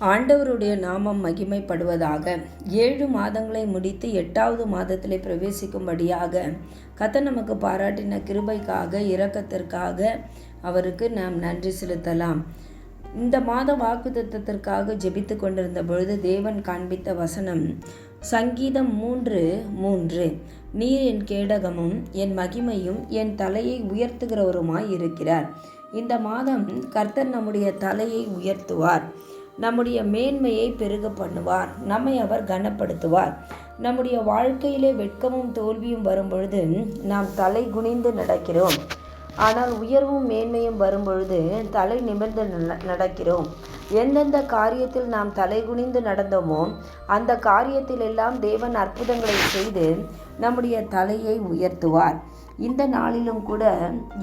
ஆண்டவருடைய நாமம் மகிமைப்படுவதாக. 7 மாதங்களை முடித்து 8வது மாதத்திலே பிரவேசிக்கும்படியாக கர்த்தர் நமக்கு பாராட்டின கிருபைக்காக, இரக்கத்திற்காக அவருக்கு நாம் நன்றி செலுத்தலாம். இந்த மாத வாக்குத்தத்தத்திற்காக ஜெபித்து கொண்டிருந்த பொழுது தேவன் காண்பித்த வசனம் சங்கீதம் 3:3. நீர் என் கேடகமும் என் மகிமையும் என் தலையை உயர்த்துகிறவருமாய் இருக்கிறார். இந்த மாதம் கர்த்தர் நம்முடைய தலையை உயர்த்துவார், நம்முடைய மேன்மையை பெருக பண்ணுவார், நம்மை அவர் கனப்படுத்துவார். நம்முடைய வாழ்க்கையிலே வெட்கமும் தோல்வியும் வரும்பொழுது நாம் தலை குனிந்து நடக்கிறோம். ஆனால் உயர்வும் மேன்மையும் வரும்பொழுது தலை நிமிர்ந்து நடக்கிறோம். எந்தெந்த காரியத்தில் நாம் தலை குனிந்து நடந்தோமோ அந்த காரியத்தில் எல்லாம் தேவன் அற்புதங்களை செய்து நம்முடைய தலையை உயர்த்துவார். இந்த நாளிலும் கூட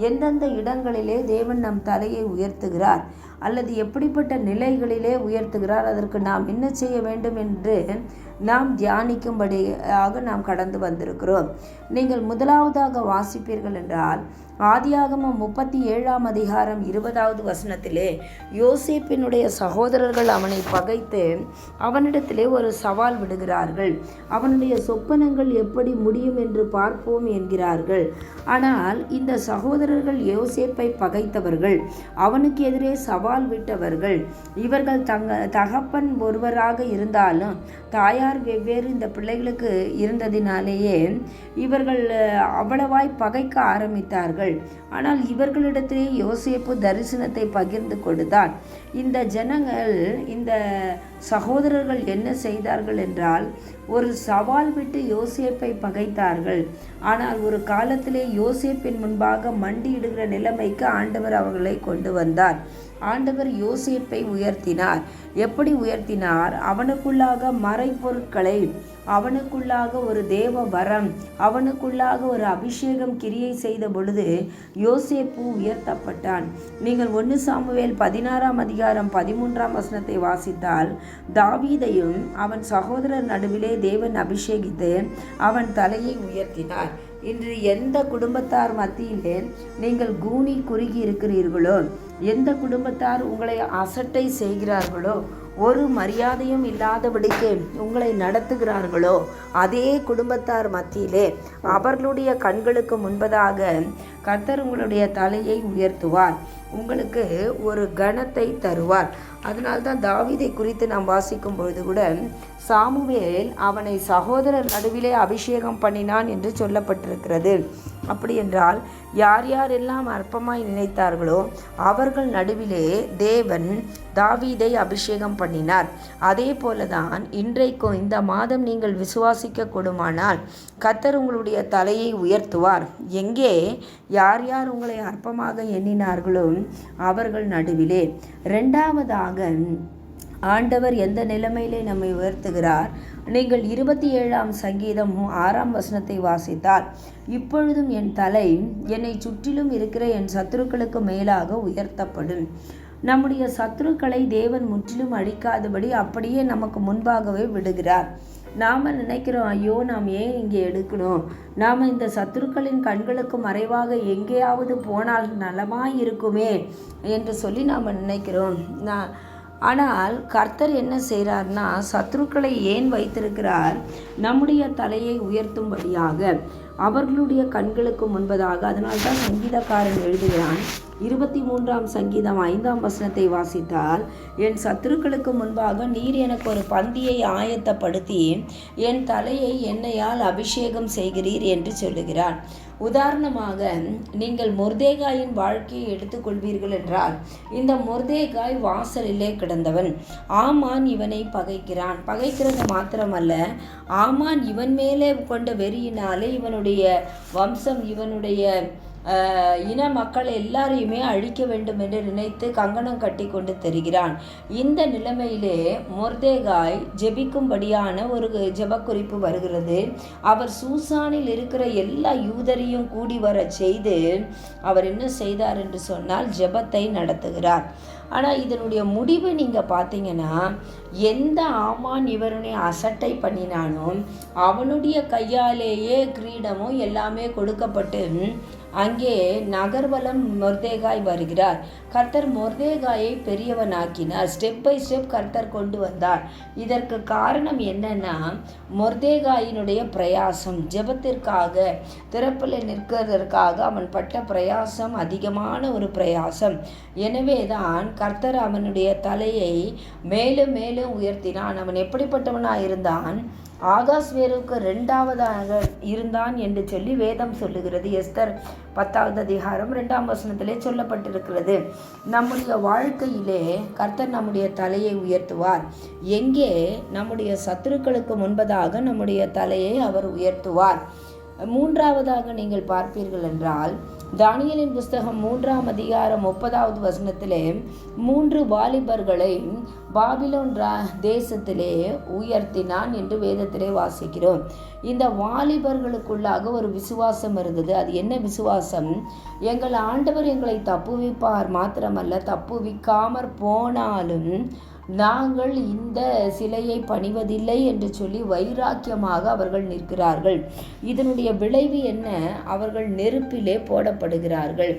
எந்தெந்த இடங்களிலே தேவன் நம் தலையை உயர்த்துகிறார் அல்லது எப்படிப்பட்ட நிலைகளிலே உயர்த்துகிறார், அதற்கு நாம் என்ன செய்ய வேண்டும் என்று நாம் தியானிக்கும்படியாக நாம் கடந்து வந்திருக்கிறோம். நீங்கள் முதலாவதாக வாசிப்பீர்கள் என்றால் ஆதியாகமம் 37ஆம் அதிகாரம் 20வது வசனத்திலே யோசேப்பினுடைய சகோதரர்கள் அவனை பகைத்து அவனிடத்திலே ஒரு சவால் விடுகிறார்கள். அவனுடைய சொப்பனங்கள் எப்படி முடியும் என்று பார்ப்போம் என்கிறார்கள். ஆனால் இந்த சகோதரர்கள் யோசேப்பை பகைத்தவர்கள், அவனுக்கு எதிரே சவால் விட்டவர்கள். இவர்கள் தகப்பன் ஒருவராக இருந்தாலும் தாயார் வெவ்வேறு இந்த பிள்ளைகளுக்கு இருந்ததினாலேயே இவர்கள் அவ்வளவாய் பகைக்க ஆரம்பித்தார்கள். ஆனால் இவர்களிடத்திலே யோசேப்பு தரிசனத்தை பகிர்ந்து கொடுத்தான். இந்த ஜனங்கள், இந்த சகோதரர்கள் என்ன செய்தார்கள் என்றால் ஒரு சவால் விட்டு யோசேப்பை பகைத்தார்கள். ஆனால் ஒரு காலத்திலே யோசேப்பின் முன்பாக மண்டியிடுகிற நிலைமைக்கு ஆண்டவர் அவர்களை கொண்டு வந்தார். ஆண்டவர் யோசேப்பை உயர்த்தினார். எப்படி உயர்த்தினார்? அவனுக்குள்ளாக மறைபொருட்களை, அவனுக்குள்ளாக ஒரு தேவ வரம், அவனுக்குள்ளாக ஒரு அபிஷேகம் கிரியை செய்த பொழுது யோசேப்பு உயர்த்தப்பட்டான். நீங்கள் 1 சாமுவேல் 16ஆம் அதிகாரம் 13ஆம் வசனத்தை வாசித்தால் தாவீதையும் அவன் சகோதரர் நடுவிலே தேவன் அபிஷேகித்து அவன் தலையை உயர்த்தினார். இன்று எந்த குடும்பத்தார் மத்தியிலே நீங்கள் கூனி குறுகி இருக்கிறீர்களோ, எந்த குடும்பத்தார் உங்களை அசட்டை செய்கிறார்களோ, ஒரு மரியாதையும் இல்லாதபடிக்கு உங்களை நடத்துகிறார்களோ, அதே குடும்பத்தார் மத்தியிலே அவர்களுடைய கண்களுக்கு முன்பதாக கர்த்தர் உங்களுடைய தலையை உயர்த்துவார், உங்களுக்கு ஒரு கனத்தை தருவார். அதனால்தான் தாவீதை குறித்து நாம் வாசிக்கும் பொழுது கூட சாமுவேல் அவனை சகோதரர் நடுவிலே அபிஷேகம் பண்ணினான் என்று சொல்லப்பட்டிருக்கிறது. அப்படி என்றால் யார் யாரெல்லாம் அற்பமாய் நினைத்தார்களோ அவர்கள் நடுவிலே தேவன் தாவீதை அபிஷேகம் பண்ணினார். அதே போலதான் இன்றைக்கும் இந்த மாதம் நீங்கள் விசுவாசிக்க கூடுமானால் கர்த்தர் உங்களுடைய தலையை உயர்த்துவார். எங்கே யார் யார் உங்களை அற்பமாக எண்ணினார்களோ அவர்கள் நடுவிலே. 2வதாக ஆண்டவர் எந்த நிலைமையிலே நம்மை உயர்த்துகிறார்? நீங்கள் 27ஆம் சங்கீதம் 6ஆம் வசனத்தை வாசித்தால் இப்பொழுதும் என் தலை என்னை சுற்றிலும் இருக்கிற என் சத்துருக்களுக்கு மேலாக உயர்த்தப்படும். நம்முடைய சத்துருக்களை தேவன் முற்றிலும் அழிக்காதபடி அப்படியே நமக்கு முன்பாகவே விடுகிறார். நாம் நினைக்கிறோம், ஐயோ நாம் ஏன் இங்கே எடுக்கணும், நாம் இந்த சத்துருக்களின் கண்களுக்கு மறைவாக எங்கேயாவது போனால் நலமாய் இருக்குமே என்று சொல்லி நாம் நினைக்கிறோம். ஆனால் கர்த்தர் என்ன செய்கிறார்னா, சத்துருக்களை ஏன் வைத்திருக்கிறார்? நம்முடைய தலையை உயர்த்தும்படியாக, அவர்களுடைய கண்களுக்கு முன்பதாக. அதனால்தான் சங்கீதக்காரன் எழுதுகிறான், 23ஆம் சங்கீதம் 5ஆம் வசனத்தை வாசித்தால் என் சத்துருக்களுக்கு முன்பாக நீர் எனக்கு ஒரு பந்தியை ஆயத்தப்படுத்தி என் தலையை எண்ணெயால் அபிஷேகம் செய்கிறீர் என்று சொல்லுகிறார். உதாரணமாக நீங்கள் மொர்தேகாயின் வாழ்க்கையை எடுத்துக்கொள்வீர்கள் என்றால் இந்த மொர்தேகாய் வாசலிலே கிடந்தவன். ஆமான் இவனை பகைக்கிறான். பகைக்கிறது மாத்திரமல்ல, ஆமான் இவன் மேலே கொண்ட வெறியினாலே இவனுடைய வம்சம், இவனுடைய இன மக்கள் எல்லாரையுமே அழிக்க வேண்டும் என்று நினைத்து கங்கணம் கட்டி கொண்டு தெரிகிறான். இந்த நிலைமையிலே மொர்தேகாய் ஜெபிக்கும்படியான ஒரு ஜெபக்குறிப்பு வருகிறது. அவர் சூசானில் இருக்கிற எல்லா யூதரையும் கூடி வர செய்து அவர் என்ன செய்தார் என்று சொன்னால் ஜெபத்தை நடத்துகிறார். ஆனால் இதனுடைய முடிவு நீங்கள் பார்த்தீங்கன்னா, எந்த ஆமான் இவருனை அசட்டை பண்ணினானோ அவனுடைய கையாலேயே கிரீடமும் எல்லாமே கொடுக்கப்பட்டு அங்கே நகர்வலம் மொர்தேகாய் வருகிறார். கர்த்தர் மொர்தேகாயை பெரியவனாக்கினார். ஸ்டெப் பை ஸ்டெப் கர்த்தர் கொண்டு வந்தார். இதற்கு காரணம் என்னன்னா, மொர்தேகாயினுடைய பிரயாசம், ஜெபத்திற்காக திறப்பில் நிற்கிறதற்காக அவன் பட்ட பிரயாசம் அதிகமான ஒரு பிரயாசம். எனவே தான் கர்த்தர் அவனுடைய தலையை மேலும் மேலும் உயர்த்தினான். அவன் எப்படிப்பட்டவனாக இருந்தான்? ஆகாஸ்வேருக்கு 2வதாக இருந்தான் என்று சொல்லி வேதம் சொல்லுகிறது. எஸ்தர் 10வது அதிகாரம் 2ஆம் வசனத்திலே சொல்லப்பட்டிருக்கிறது. நம்முடைய வாழ்க்கையிலே கர்த்தர் நம்முடைய தலையை உயர்த்துவார். எங்கே? நம்முடைய சத்துருக்களுக்கு முன்பதாக நம்முடைய தலையை அவர் உயர்த்துவார். 3வதாக நீங்கள் பார்ப்பீர்கள் என்றால், தானியேலின் புஸ்தகம் 3ஆம் அதிகாரம் 30வது வசனத்திலே 3 வாலிபர்களை பாபிலோன் தேசத்திலே உயர்த்தினான் என்று வேதத்திலே வாசிக்கிறோம். இந்த வாலிபர்களுக்குள்ளாக ஒரு விசுவாசம் இருந்தது. அது என்ன விசுவாசம்? எங்கள் ஆண்டவர் எங்களை தப்புவிப்பார் மாத்திரமல்ல, தப்புவிக்காமற் போனாலும் நாங்கள் இந்த சிலையை பணிவதில்லை என்று சொல்லி வைராக்கியமாக அவர்கள் நிற்கிறார்கள். இதனுடைய விளைவு என்ன? அவர்கள் நெருப்பிலே போடப்படுகிறார்கள்.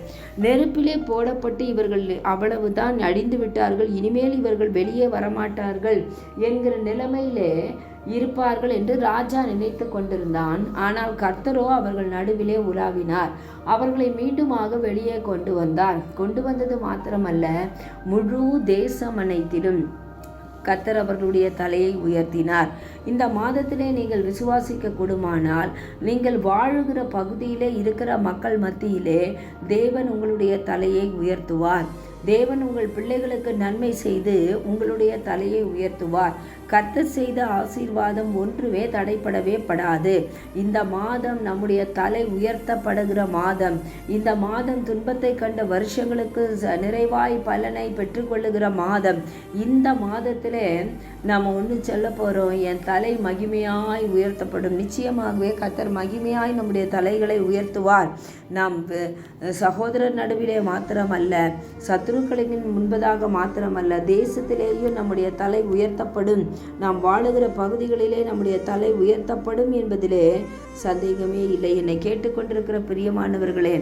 நெருப்பிலே போடப்பட்டு இவர்கள் அவ்வளவுதான் அழிந்து விட்டார்கள், இனிமேல் இவர்கள் வெளியே வரமாட்டார்கள் என்கிற நிலைமையிலே இருப்பார்கள் என்று ராஜா நினைத்து கொண்டிருந்தான். ஆனால் கர்த்தரோ அவர்கள் நடுவிலே உலாவினார். அவர்களை மீண்டுமாக வெளியே கொண்டு வந்தார். கொண்டு வந்தது மாத்திரமல்ல, முழு தேசம் அனைத்திலும் கர்த்தர் அவர்களுடைய தலையை உயர்த்தினார். இந்த மாதத்திலே நீங்கள் விசுவாசிக்க கூடுமானால், நீங்கள் வாழுகிற பகுதியிலே இருக்கிற மக்கள் மத்தியிலே தேவன் உங்களுடைய தலையை உயர்த்துவார். தேவன் உங்கள் பிள்ளைகளுக்கு நன்மை செய்து உங்களுடைய தலையை உயர்த்துவார். கர்த்தர் செய்த ஆசீர்வாதம் ஒன்றுமே தடைப்படவே படாது. இந்த மாதம் நம்முடைய தலை உயர்த்தப்படுகிற மாதம். இந்த மாதம் துன்பத்தை கண்ட வருஷங்களுக்கு நிறைவாய் பலனை பெற்றுக்கொள்ளுகிற மாதம். இந்த மாதத்திலே நாம் ஒன்று சொல்ல போகிறோம், என் தலை மகிமையாய் உயர்த்தப்படும். நிச்சயமாகவே கர்த்தர் மகிமையாய் நம்முடைய தலைகளை உயர்த்துவார். நாம் சகோதரர் நடுவிலே மாத்திரமல்ல, சத்துருக்களின் முன்பதாக மாத்திரமல்ல, தேசத்திலேயும் நம்முடைய தலை உயர்த்தப்படும். நாம் வாழுகிற பகுதிகளிலே நம்முடைய தலை உயர்த்தப்படும் என்பதிலே சந்தேகமே இல்லை. என்னை கேட்டுக்கொண்டிருக்கிற பிரியமானவர்களே,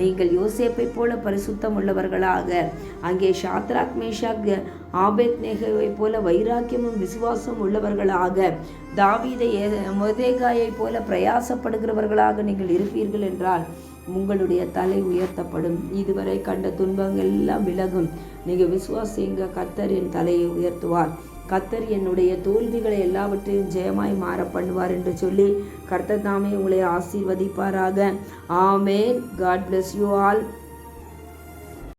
நீங்கள் யோசேப்பை போல பரிசுத்தம் உள்ளவர்களாக, அங்கே ஷாத்ராக் மேஷாக் ஆபேத்நேகோவை போல வைராக்கியமும் விசுவாசம் உள்ளவர்களாக, தாவீதை மொர்தேகாயை போல பிரயாசப்படுகிறவர்களாக நீங்கள் இருப்பீர்கள் என்றால் உங்களுடைய தலை உயர்த்தப்படும். இதுவரை கண்ட துன்பங்கள் எல்லாம் விலகும். நீங்கள் விசுவாசிங்க, கர்த்தர் என் தலையை உயர்த்துவார். கர்த்தர் என்னுடைய தோல்விகளை எல்லாவற்றையும் ஜெயமாய் மாற பண்ணுவார் என்று சொல்லி கர்த்தர் தாமே உங்களை ஆசீர்வதிப்பாராக. ஆமென். God bless you all.